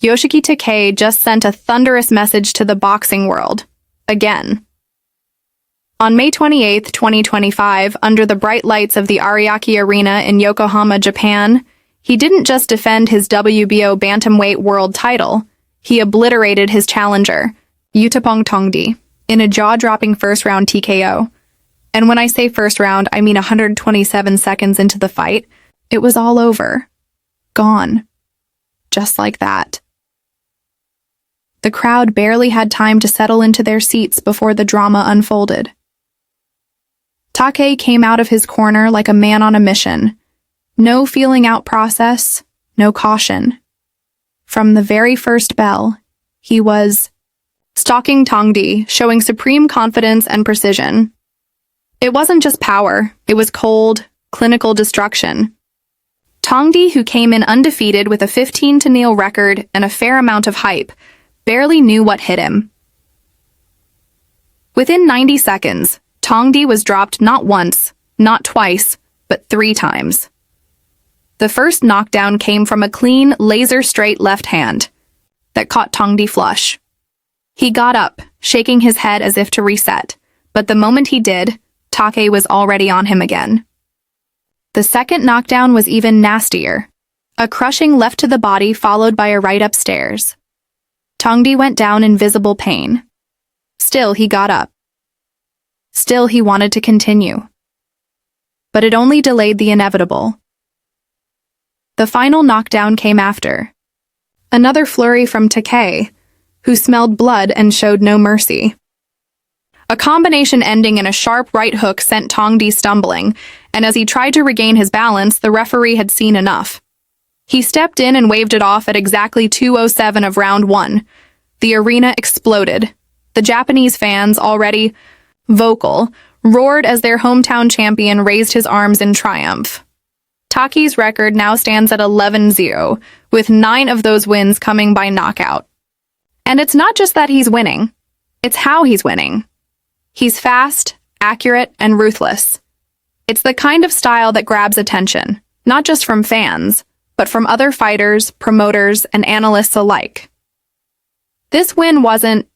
Yoshiki Takei just sent a thunderous message to the boxing world. Again. On May 28, 2025, under the bright lights of the Ariake Arena in Yokohama, Japan, he didn't just defend his WBO Bantamweight world title, he obliterated his challenger, Yuttapong Tongdee, in a jaw-dropping first-round TKO. And when I say first round, I mean 127 seconds into the fight, it was all over. Gone. Just like that. The crowd barely had time to settle into their seats before the drama unfolded. Takei came out of his corner like a man on a mission. No feeling out process, no caution. From the very first bell, he was stalking Tongdee, showing supreme confidence and precision. It wasn't just power, it was cold, clinical destruction. Tongdee, who came in undefeated with a 15-0 record and a fair amount of hype, barely knew what hit him. Within 90 seconds, Tongdee was dropped not once, not twice, but 3 times. The first knockdown came from a clean, laser-straight left hand that caught Tongdee flush. He got up, shaking his head as if to reset, but the moment he did, Takei was already on him again. The second knockdown was even nastier, a crushing left to the body followed by a right upstairs. Tongdee went down in visible pain. Still, he got up. Still, he wanted to continue. But it only delayed the inevitable. The final knockdown came after. Another flurry from Takei, who smelled blood and showed no mercy. A combination ending in a sharp right hook sent Tongdee stumbling, and as he tried to regain his balance, the referee had seen enough. He stepped in and waved it off at exactly 2:07 of round 1. The arena exploded. The Japanese fans, already vocal, roared as their hometown champion raised his arms in triumph. Takei's record now stands at 11-0, with 9 of those wins coming by knockout. And it's not just that he's winning, it's how he's winning. He's fast, accurate, and ruthless. It's the kind of style that grabs attention, not just from fans, but from other fighters, promoters, and analysts alike. This win wasn't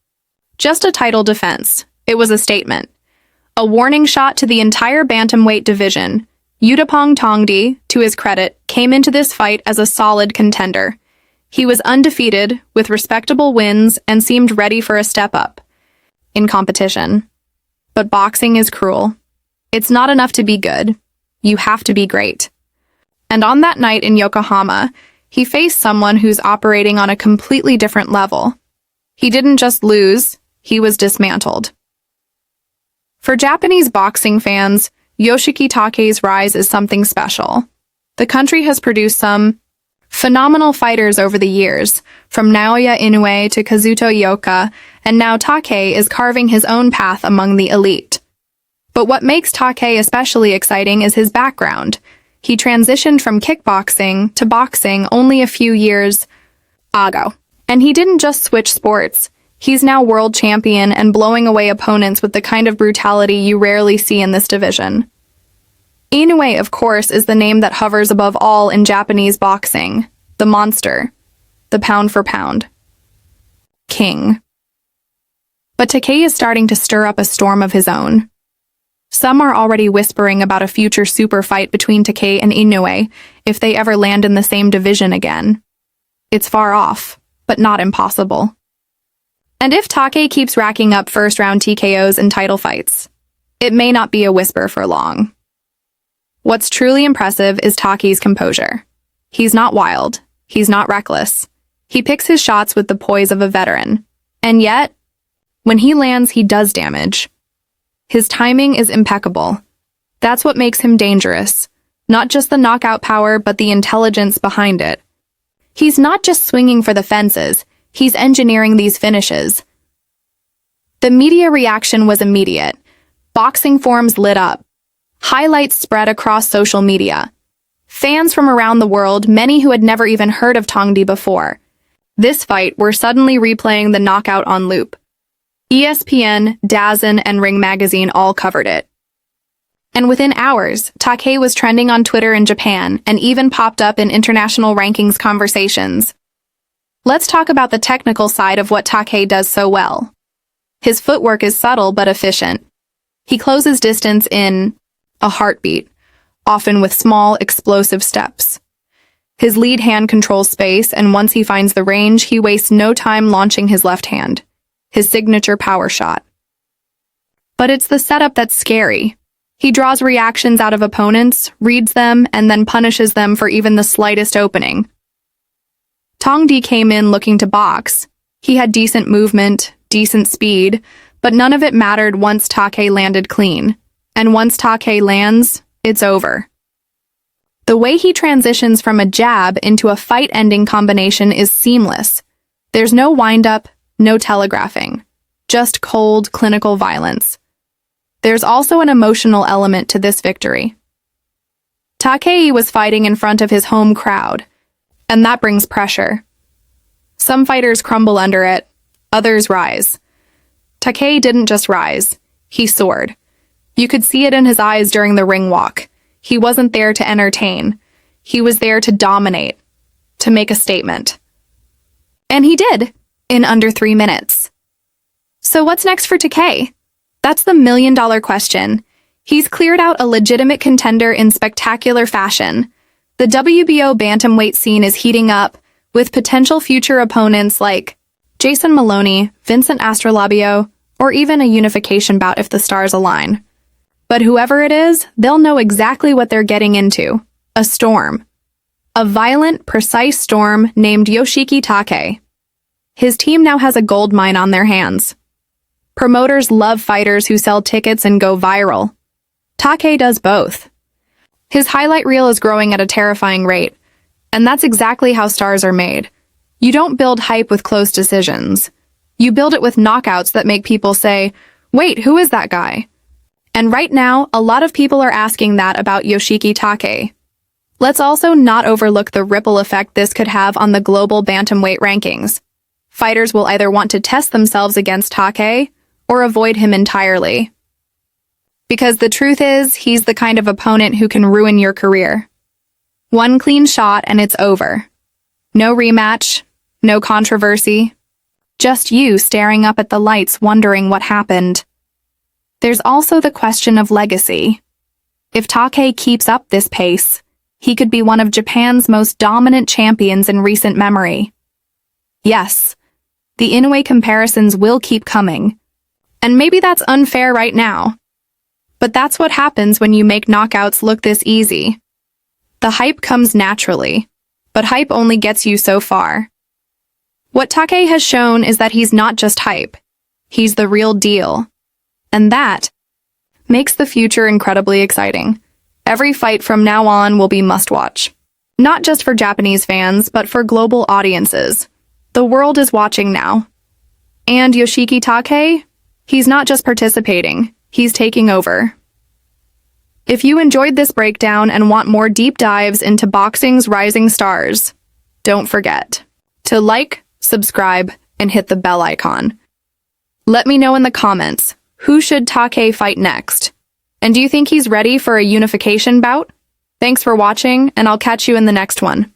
just a title defense, it was a statement. A warning shot to the entire bantamweight division. Yuttapong Tongdee, to his credit, came into this fight as a solid contender. He was undefeated, with respectable wins, and seemed ready for a step up in competition. But boxing is cruel. It's not enough to be good. You have to be great. And on that night in Yokohama, he faced someone who's operating on a completely different level. He didn't just lose, he was dismantled. For Japanese boxing fans, Yoshiki Takei's rise is something special. The country has produced some phenomenal fighters over the years, from Naoya Inoue to Kazuto Ioka, and now Takei is carving his own path among the elite. But what makes Takei especially exciting is his background. He transitioned from kickboxing to boxing only a few years ago. And he didn't just switch sports. He's now world champion and blowing away opponents with the kind of brutality you rarely see in this division. Inoue, of course, is the name that hovers above all in Japanese boxing. The monster. The pound-for-pound. King. But Takei is starting to stir up a storm of his own. Some are already whispering about a future super fight between Takei and Inoue if they ever land in the same division again. It's far off, but not impossible. And if Takei keeps racking up first-round TKOs and title fights, it may not be a whisper for long. What's truly impressive is Takei's composure. He's not wild. He's not reckless. He picks his shots with the poise of a veteran. And yet, when he lands, he does damage. His timing is impeccable. That's what makes him dangerous. Not just the knockout power, but the intelligence behind it. He's not just swinging for the fences. He's engineering these finishes. The media reaction was immediate. Boxing forums lit up. Highlights spread across social media. Fans from around the world, many who had never even heard of Tongdee before, this fight were suddenly replaying the knockout on loop. ESPN, DAZN, and Ring Magazine all covered it. And within hours, Takei was trending on Twitter in Japan and even popped up in international rankings conversations. Let's talk about the technical side of what Takei does so well. His footwork is subtle but efficient. He closes distance in a heartbeat, often with small, explosive steps. His lead hand controls space, and once he finds the range, he wastes no time launching his left hand, his signature power shot. But it's the setup that's scary. He draws reactions out of opponents, reads them, and then punishes them for even the slightest opening. Tongdee came in looking to box. He had decent movement, decent speed, but none of it mattered once Takei landed clean. And once Takei lands, it's over. The way he transitions from a jab into a fight-ending combination is seamless. There's no wind-up, no telegraphing. Just cold, clinical violence. There's also an emotional element to this victory. Takei was fighting in front of his home crowd, and that brings pressure. Some fighters crumble under it, others rise. Takei didn't just rise, he soared. You could see it in his eyes during the ring walk. He wasn't there to entertain. He was there to dominate, to make a statement. And he did, in under 3 minutes. So what's next for Takei? That's the million-dollar question. He's cleared out a legitimate contender in spectacular fashion. The WBO bantamweight scene is heating up, with potential future opponents like Jason Maloney, Vincent Astrolabio, or even a unification bout if the stars align. But whoever it is, they'll know exactly what they're getting into. A storm. A violent, precise storm named Yoshiki Takei. His team now has a gold mine on their hands. Promoters love fighters who sell tickets and go viral. Takei does both. His highlight reel is growing at a terrifying rate, and that's exactly how stars are made. You don't build hype with close decisions. You build it with knockouts that make people say, "Wait, who is that guy?" And right now, a lot of people are asking that about Yoshiki Takei. Let's also not overlook the ripple effect this could have on the global bantamweight rankings. Fighters will either want to test themselves against Takei or avoid him entirely. Because the truth is, he's the kind of opponent who can ruin your career. One clean shot and it's over. No rematch, no controversy. Just you staring up at the lights wondering what happened. There's also the question of legacy. If Takei keeps up this pace, he could be one of Japan's most dominant champions in recent memory. Yes, the Inoue comparisons will keep coming. And maybe that's unfair right now. But that's what happens when you make knockouts look this easy. The hype comes naturally, but hype only gets you so far. What Takei has shown is that he's not just hype. He's the real deal. And that makes the future incredibly exciting. Every fight from now on will be must-watch. Not just for Japanese fans, but for global audiences. The world is watching now. And Yoshiki Takei? He's not just participating, he's taking over. If you enjoyed this breakdown and want more deep dives into boxing's rising stars, don't forget to like, subscribe, and hit the bell icon. Let me know in the comments, who should Takei fight next? And do you think he's ready for a unification bout? Thanks for watching, and I'll catch you in the next one.